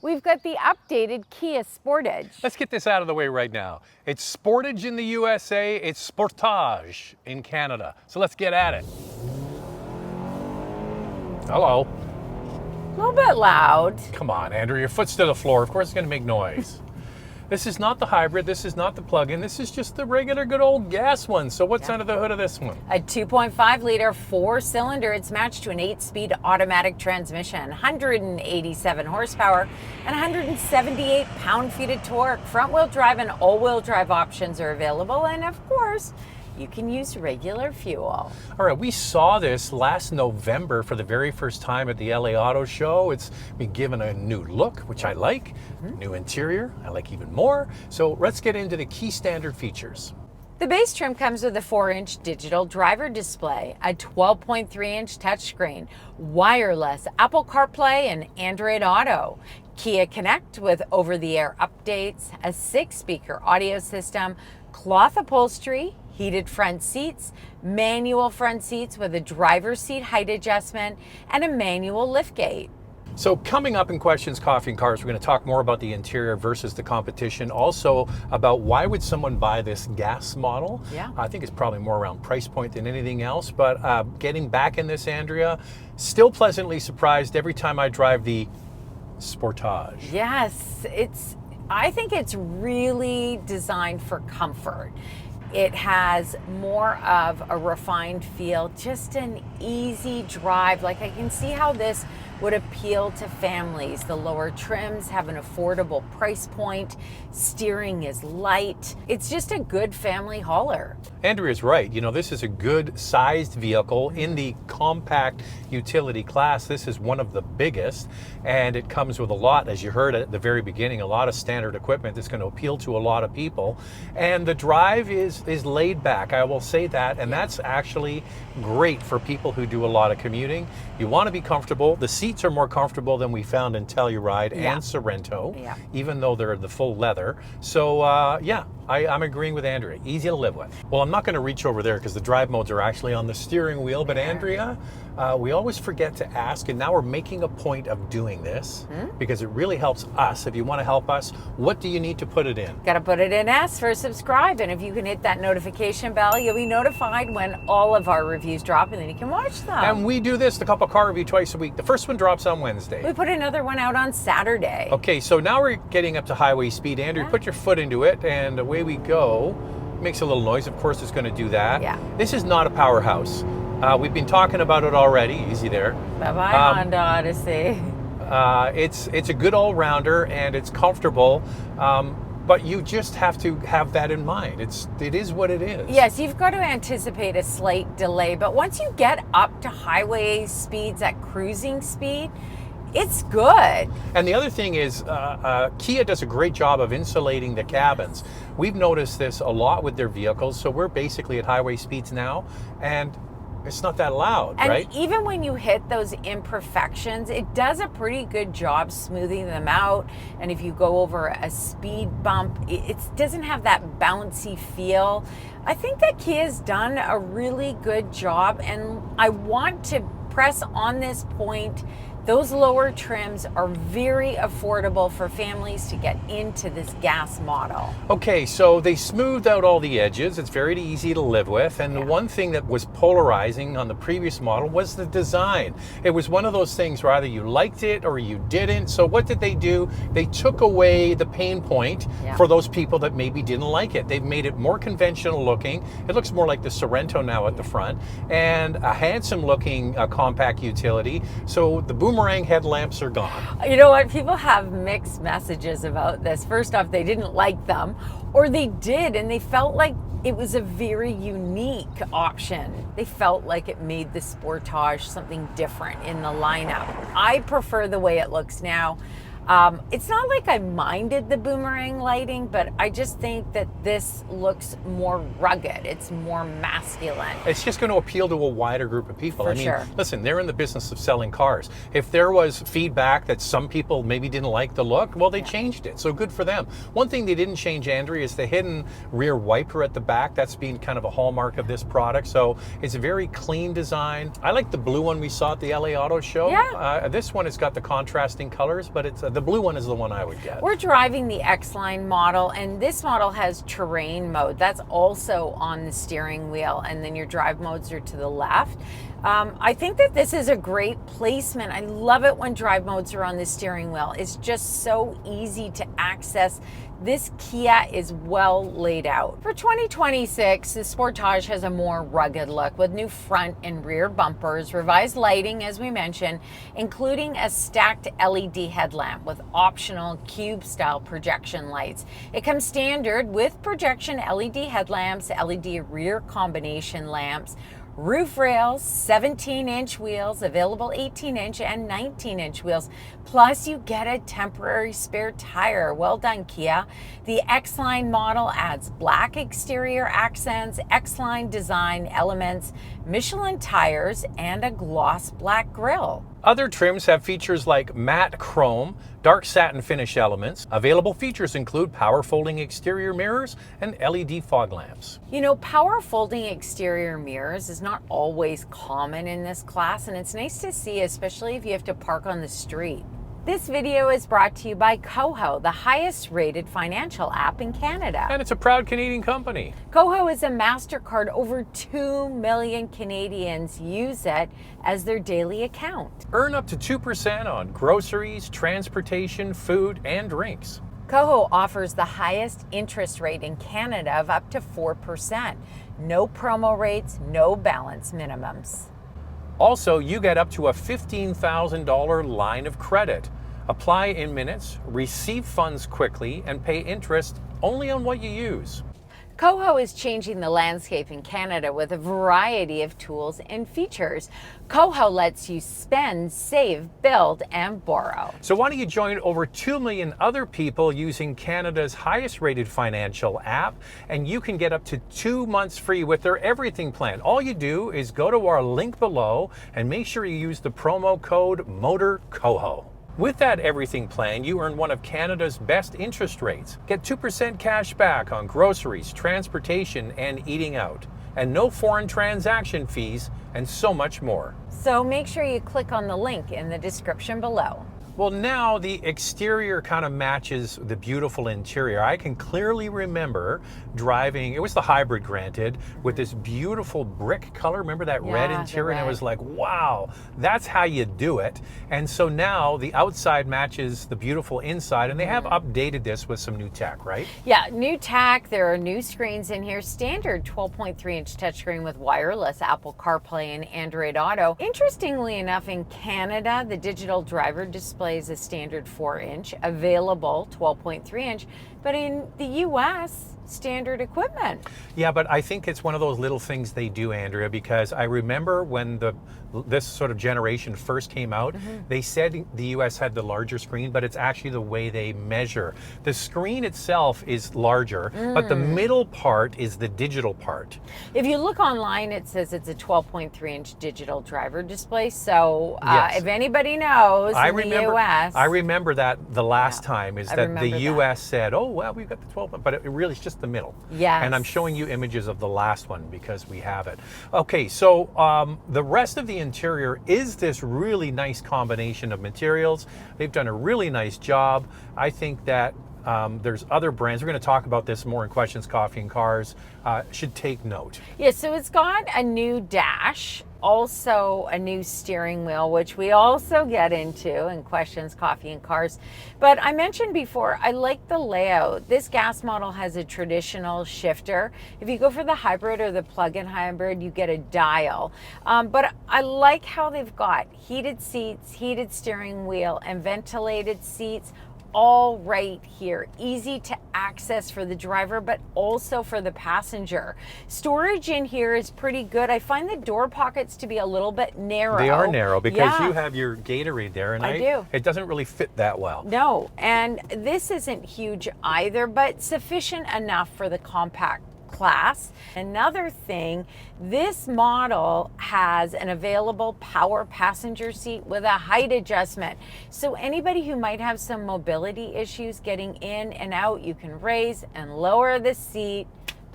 we've got the updated Kia Sportage. Let's get this out of the way right now. It's Sportage in the USA, it's Sportage in Canada. So let's get at it. Hello. A little bit loud. Come on, Andrew, your foot's to the floor. Of course it's gonna make noise. This is not the hybrid, this is not the plug-in, this is just the regular good old gas one. So what's under the hood of this one? A 2.5 liter 4-cylinder. It's matched to an 8-speed automatic transmission, 187 horsepower and 178 pound-feet of torque. Front-wheel drive and all-wheel drive options are available, and of course, you can use regular fuel. All right, we saw this last November for the very first time at the LA Auto Show. It's been given a new look, which I like. New interior, I like even more. So let's get into the key standard features. The base trim comes with a 4-inch digital driver display, a 12.3-inch touchscreen, wireless Apple Carplay and Android Auto, Kia Connect with over-the-air updates, a 6-speaker audio system, cloth upholstery, heated front seats, manual front seats with a driver's seat height adjustment, and a manual liftgate. So coming up in Questions, Coffee and Cars, we're going to talk more about the interior versus the competition. Also about why would someone buy this gas model? Yeah. I think it's probably more around price point than anything else. But getting back in this, Andrea, still pleasantly surprised every time I drive the Sportage. Yes, I think it's really designed for comfort. It has more of a refined feel, just an easy drive. Like, I can see how this would appeal to families. The lower trims have an affordable price point. Steering is light. It's just a good family hauler. Andrea's right. You know, this is a good sized vehicle in the compact utility class. This is one of the biggest, and it comes with a lot, as you heard at the very beginning, a lot of standard equipment that's going to appeal to a lot of people. And the drive is laid back, I will say that, and that's actually great for people who do a lot of commuting. You want to be comfortable. The seats are more comfortable than we found in Telluride and Sorento, even though they're the full leather. So I'm agreeing with Andrea. Easy to live with. Well, I'm not going to reach over there because the drive modes are actually on the steering wheel, but Andrea, we always forget to ask, and now we're making a point of doing this because it really helps us. If you want to help us, what do you need to put it in? Got to put it in S for subscribe, and if you can hit that notification bell, you'll be notified when all of our reviews drop, and then you can watch them. And we do this, the Cup of Car review, twice a week. The first one drops on Wednesday. We put another one out on Saturday. Okay, so now we're getting up to highway speed. Andrew, put your foot into it, and away we go. Makes a little noise, of course it's going to do that. Yeah. This is not a powerhouse. We've been talking about it already. Easy there. Bye-bye, Honda Odyssey. It's a good all-rounder, and it's comfortable. But you just have to have that in mind. It is what it is. Yes, you've got to anticipate a slight delay, but once you get up to highway speeds at cruising speed, it's good. And the other thing is, Kia does a great job of insulating the cabins. We've noticed this a lot with their vehicles, so we're basically at highway speeds now, and it's not that loud, right? And even when you hit those imperfections, it does a pretty good job smoothing them out. And if you go over a speed bump, it doesn't have that bouncy feel. I think that Kia's done a really good job, and I want to press on this point. Those lower trims are very affordable for families to get into this gas model. Okay, so they smoothed out all the edges. It's very easy to live with. And the one thing that was polarizing on the previous model was the design. It was one of those things where either you liked it or you didn't. So what did they do? They took away the pain point for those people that maybe didn't like it. They've made it more conventional looking. It looks more like the Sorento now at the front, and a handsome looking compact utility. So the boomerang headlamps are gone. You know what? People have mixed messages about this. First off, they didn't like them, or they did, and they felt like it was a very unique option. They felt like it made the Sportage something different in the lineup. I prefer the way it looks now. It's not like I minded the boomerang lighting, but I just think that this looks more rugged. It's more masculine. It's just going to appeal to a wider group of people. For sure. Listen, they're in the business of selling cars. If there was feedback that some people maybe didn't like the look, well, they changed it. So good for them. One thing they didn't change, Andrea, is the hidden rear wiper at the back. That's been kind of a hallmark of this product. So it's a very clean design. I like the blue one we saw at the LA Auto Show. Yeah. This one has got the contrasting colors, but it's the blue one is the one I would get. We're driving the X-Line model, and this model has terrain mode. That's also on the steering wheel, and then your drive modes are to the left. I think that this is a great placement. I love it when drive modes are on the steering wheel. It's just so easy to access. This Kia is well laid out. For 2026, the Sportage has a more rugged look with new front and rear bumpers, revised lighting, as we mentioned, including a stacked LED headlamp with optional cube-style projection lights. It comes standard with projection LED headlamps, LED rear combination lamps, roof rails, 17-inch wheels, available 18-inch and 19-inch wheels. Plus, you get a temporary spare tire. Well done, Kia. The X-Line model adds black exterior accents, X-Line design elements, Michelin tires, and a gloss black grille. Other trims have features like matte chrome, dark satin finish elements. Available features include power folding exterior mirrors and LED fog lamps. You know, power folding exterior mirrors is not always common in this class, and it's nice to see, especially if you have to park on the street. This video is brought to you by Koho, the highest rated financial app in Canada. And it's a proud Canadian company. Koho is a MasterCard. Over 2 million Canadians use it as their daily account. Earn up to 2% on groceries, transportation, food, and drinks. Koho offers the highest interest rate in Canada of up to 4%. No promo rates, no balance minimums. Also, you get up to a $15,000 line of credit. Apply in minutes, receive funds quickly, and pay interest only on what you use. Koho is changing the landscape in Canada with a variety of tools and features. Koho lets you spend, save, build, and borrow. So why don't you join over 2 million other people using Canada's highest rated financial app, and you can get up to 2 months free with their everything plan. All you do is go to our link below and make sure you use the promo code MOTORKOHO. With that everything plan, you earn one of Canada's best interest rates. Get 2% cash back on groceries, transportation, and eating out. And no foreign transaction fees, and so much more. So make sure you click on the link in the description below. Well, now the exterior kind of matches the beautiful interior. I can clearly remember driving, it was the hybrid granted, with this beautiful brick color. Remember that red interior? And I was like, wow, that's how you do it. And so now the outside matches the beautiful inside, and they have updated this with some new tech, right? Yeah, new tech. There are new screens in here. Standard 12.3-inch touchscreen with wireless Apple CarPlay and Android Auto. Interestingly enough, in Canada, the digital driver display is a standard 4-inch, available 12.3-inch, but in the US, standard equipment. Yeah, but I think it's one of those little things they do, Andrea, because I remember when this sort of generation first came out, they said the US had the larger screen, but it's actually the way they measure. The screen itself is larger, but the middle part is the digital part. If you look online, it says it's a 12.3-inch digital driver display. So Yes. if anybody knows the US. I remember that the last time is I that the remember US said, oh, well, we've got the 12, but it really is just the middle. Yes. And I'm showing you images of the last one because we have it. Okay, so the rest of the interior is this really nice combination of materials. They've done a really nice job. I think that there's other brands. We're going to talk about this more in Questions, Coffee, and Cars. Should take note. Yeah, so it's got a new dash, also a new steering wheel, which we also get into in Questions, Coffee, and Cars. But I mentioned before, I like the layout. This gas model has a traditional shifter. If you go for the hybrid or the plug-in hybrid, you get a dial. But I like how they've got heated seats, heated steering wheel, and ventilated seats, all right here. Easy to access for the driver, but also for the passenger. Storage in here is pretty good. I find the door pockets to be a little bit narrow. They are narrow because you have your Gatorade there, and I do. It doesn't really fit that well. No, and this isn't huge either, but sufficient enough for the compact class. Another thing, this model has an available power passenger seat with a height adjustment. So anybody who might have some mobility issues getting in and out, you can raise and lower the seat.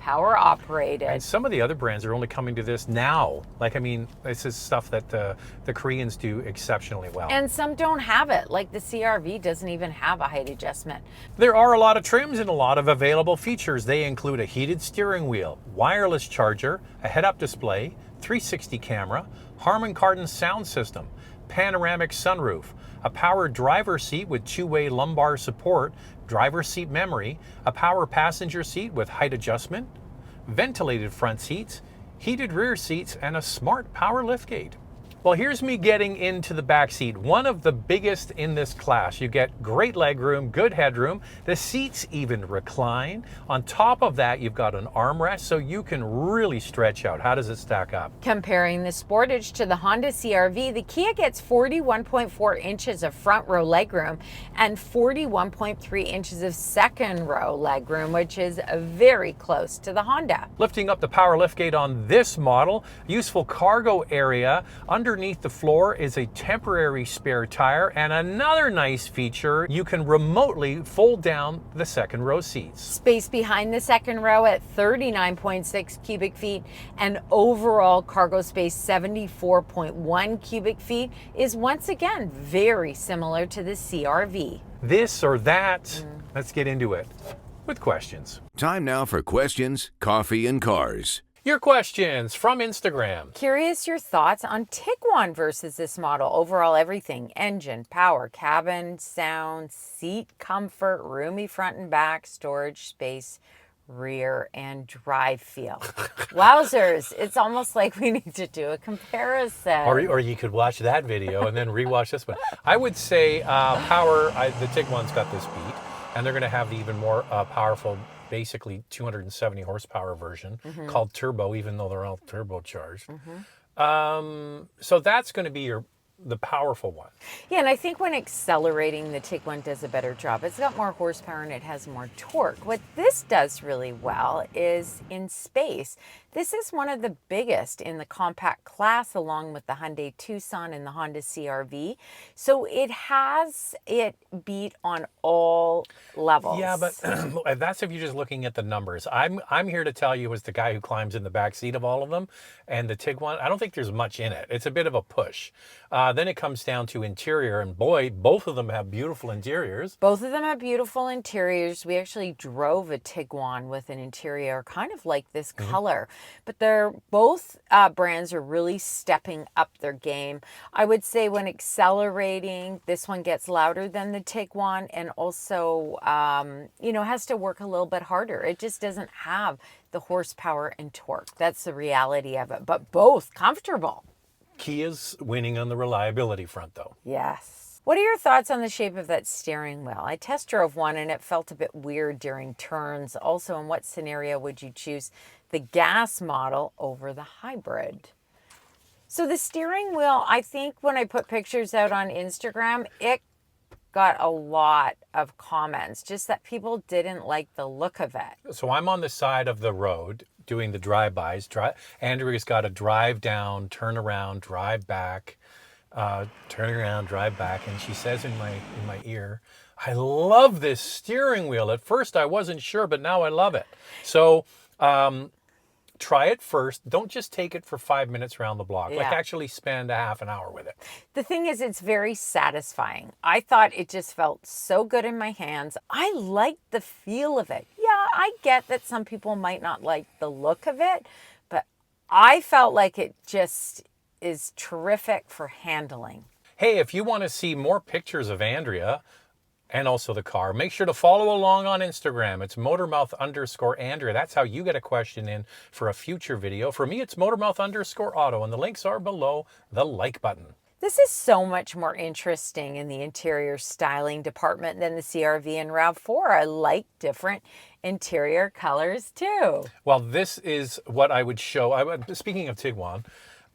power operated. And some of the other brands are only coming to this now. Like, I mean, this is stuff that the Koreans do exceptionally well. And some don't have it, like the CR-V doesn't even have a height adjustment. There are a lot of trims and a lot of available features. They include a heated steering wheel, wireless charger, a head-up display, 360 camera, Harman Kardon sound system, panoramic sunroof, a power driver seat with two-way lumbar support, driver seat memory, a power passenger seat with height adjustment, ventilated front seats, heated rear seats, and a smart power liftgate. Well, here's me getting into the back seat, one of the biggest in this class. You get great legroom, good headroom. The seats even recline. On top of that, you've got an armrest, so you can really stretch out. How does it stack up? Comparing the Sportage to the Honda CR-V, the Kia gets 41.4 inches of front row legroom and 41.3 inches of second row legroom, which is very close to the Honda. Lifting up the power liftgate on this model, useful cargo area. Underneath the floor is a temporary spare tire, and another nice feature, you can remotely fold down the second row seats. Space behind the second row at 39.6 cubic feet and overall cargo space 74.1 cubic feet is once again very similar to the CR-V. This or that, let's get into it with questions. Time now for questions, coffee, and cars. Your questions from Instagram. Curious your thoughts on Tiguan versus this model. Overall everything, engine, power, cabin, sound, seat comfort, roomy front and back, storage space, rear, and drive feel. Wowzers, it's almost like we need to do a comparison. Or you could watch that video and then rewatch this one. I would say the Tiguan's got this beat, and they're going to have the even more powerful, basically 270 horsepower version called turbo, even though they're all turbocharged. So that's going to be the powerful one. Yeah, and I think when accelerating, the Tiguan does a better job. It's got more horsepower and it has more torque. What this does really well is in space. This is one of the biggest in the compact class, along with the Hyundai Tucson and the Honda CR-V. So it has it beat on all levels. Yeah, but that's if you're just looking at the numbers. I'm here to tell you as the guy who climbs in the back seat of all of them, and the Tiguan, I don't think there's much in it. It's a bit of a push. Then it comes down to interior, and boy, both of them have beautiful interiors. Both of them have beautiful interiors. We actually drove a Tiguan with an interior kind of like this color. But both brands are really stepping up their game. I would say when accelerating, this one gets louder than the Tiguan, and also, has to work a little bit harder. It just doesn't have the horsepower and torque. That's the reality of it. But both comfortable. Kia's winning on the reliability front, though. Yes. What are your thoughts on the shape of that steering wheel? I test drove one and it felt a bit weird during turns. Also, in what scenario would you choose the gas model over the hybrid? So the steering wheel, I think when I put pictures out on Instagram, it got a lot of comments, just that people didn't like the look of it. So I'm on the side of the road doing the drive-bys. Andrea's got to drive down, turn around, drive back, turn around, drive back. And she says in my ear, I love this steering wheel. At first I wasn't sure, but now I love it. So try it first. Don't just take it for 5 minutes around the block. Yeah. Like actually spend a half an hour with it. The thing is, it's very satisfying. I thought it just felt so good in my hands. I liked the feel of it. Yeah, I get that some people might not like the look of it, but I felt like it just is terrific for handling. Hey, if you want to see more pictures of Andrea and also the car, make sure to follow along on Instagram. It's Motormouth_Andrea. That's how you get a question in for a future video. For me, it's Motormouth_Auto, and the links are below the like button. This is so much more interesting in the interior styling department than the CR-V and RAV4. I like different interior colors too. Well, this is what I would show. Speaking of Tiguan,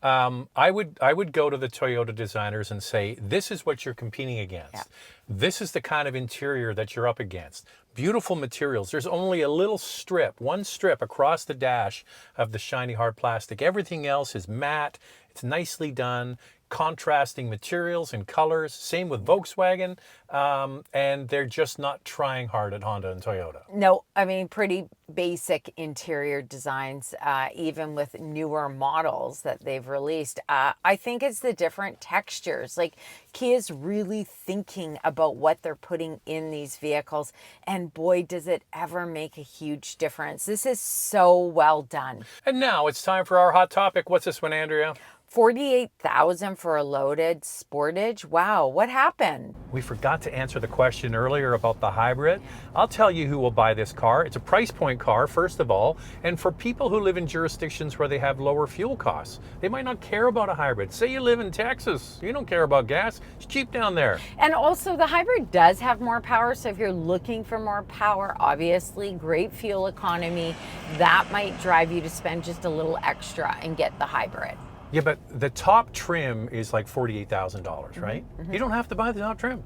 I would go to the Toyota designers and say, this is what you're competing against. Yeah. This is the kind of interior that you're up against. Beautiful materials. There's only a little strip, one strip across the dash of the shiny hard plastic. Everything else is matte. It's nicely done. contrasting materials and colors. Same with Volkswagen, and they're just not trying hard at Honda and Toyota. No, I mean, pretty basic interior designs, even with newer models that they've released. I think it's the different textures. Like, Kia's really thinking about what they're putting in these vehicles, and boy, does it ever make a huge difference. This is so well done. And now it's time for our hot topic. What's this one, Andrea? $48,000 for a loaded Sportage. Wow, what happened? We forgot to answer the question earlier about the hybrid. I'll tell you who will buy this car. It's a price point car, first of all, and for people who live in jurisdictions where they have lower fuel costs. They might not care about a hybrid. Say you live in Texas, you don't care about gas. It's cheap down there. And also the hybrid does have more power, so if you're looking for more power, obviously great fuel economy, that might drive you to spend just a little extra and get the hybrid. Yeah, but the top trim is like $48,000, right? You don't have to buy the top trim.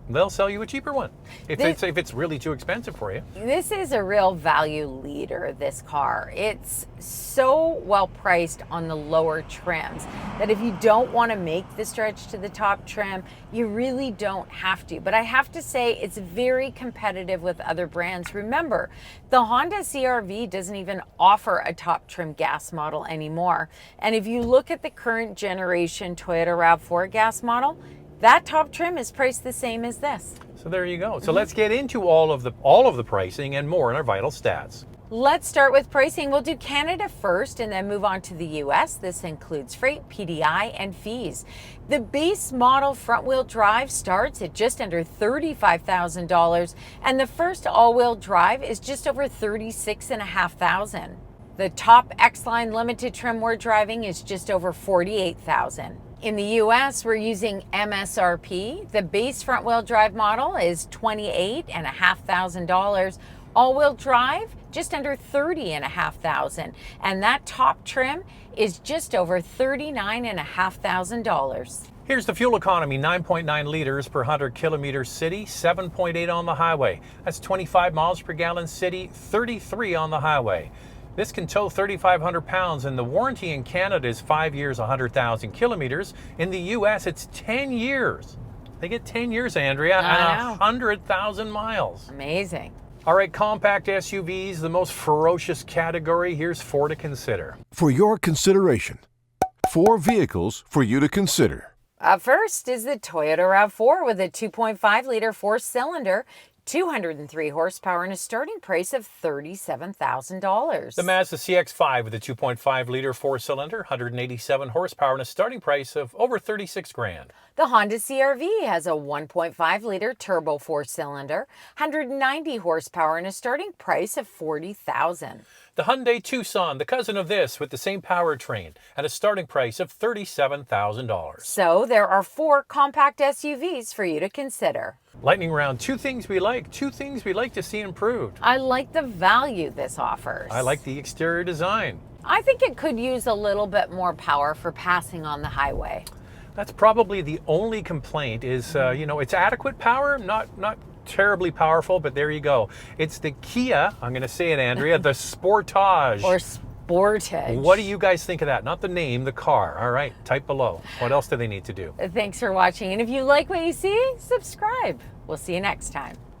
They'll sell you a cheaper one if it's really too expensive for you. This is a real value leader, this car. It's so well priced on the lower trims that if you don't want to make the stretch to the top trim, you really don't have to. But I have to say, it's very competitive with other brands. Remember, the Honda CR-V doesn't even offer a top trim gas model anymore. And if you look at the current generation Toyota RAV4 gas model, that top trim is priced the same as this. So there you go. So let's get into all of the pricing and more in our vital stats. Let's start with pricing. We'll do Canada first and then move on to the US. This includes freight, PDI, and fees. The base model front-wheel drive starts at just under $35,000, and the first all-wheel drive is just over $36,500. The top X-Line limited trim we're driving is just over $48,000. In the US, we're using MSRP. The base front-wheel drive model is $28,500. All-wheel drive, just under $30,500. And that top trim is just over $39,500. Here's the fuel economy, 9.9 liters per 100 kilometers city, 7.8 on the highway. That's 25 miles per gallon city, 33 on the highway. This can tow 3,500 pounds, and the warranty in Canada is 5 years, 100,000 kilometers. In the US, it's 10 years. They get 10 years, Andrea, and 100,000 miles. Amazing. All right, compact SUVs, the most ferocious category. Here's 4 to consider. For your consideration, 4 vehicles for you to consider. Up first is the Toyota RAV4 with a 2.5-liter 4-cylinder, 203 horsepower and a starting price of $37,000. The Mazda CX-5 with a 2.5-liter 4-cylinder, 187 horsepower and a starting price of over $36,000. The Honda CR-V has a 1.5-liter turbo 4-cylinder, 190 horsepower and a starting price of $40,000. The Hyundai Tucson, the cousin of this, with the same powertrain and a starting price of $37,000. So there are 4 compact SUVs for you to consider. Lightning round, 2 things we like, 2 things we'd like to see improved. I like the value this offers. I like the exterior design. I think it could use a little bit more power for passing on the highway. That's probably the only complaint is, it's adequate power, not terribly powerful, but there you go. It's the Kia, I'm going to say it, Andrea, the Sportage. Or Sportage. What do you guys think of that? Not the name, the car. All right, type below. What else do they need to do? Thanks for watching. And if you like what you see, subscribe. We'll see you next time.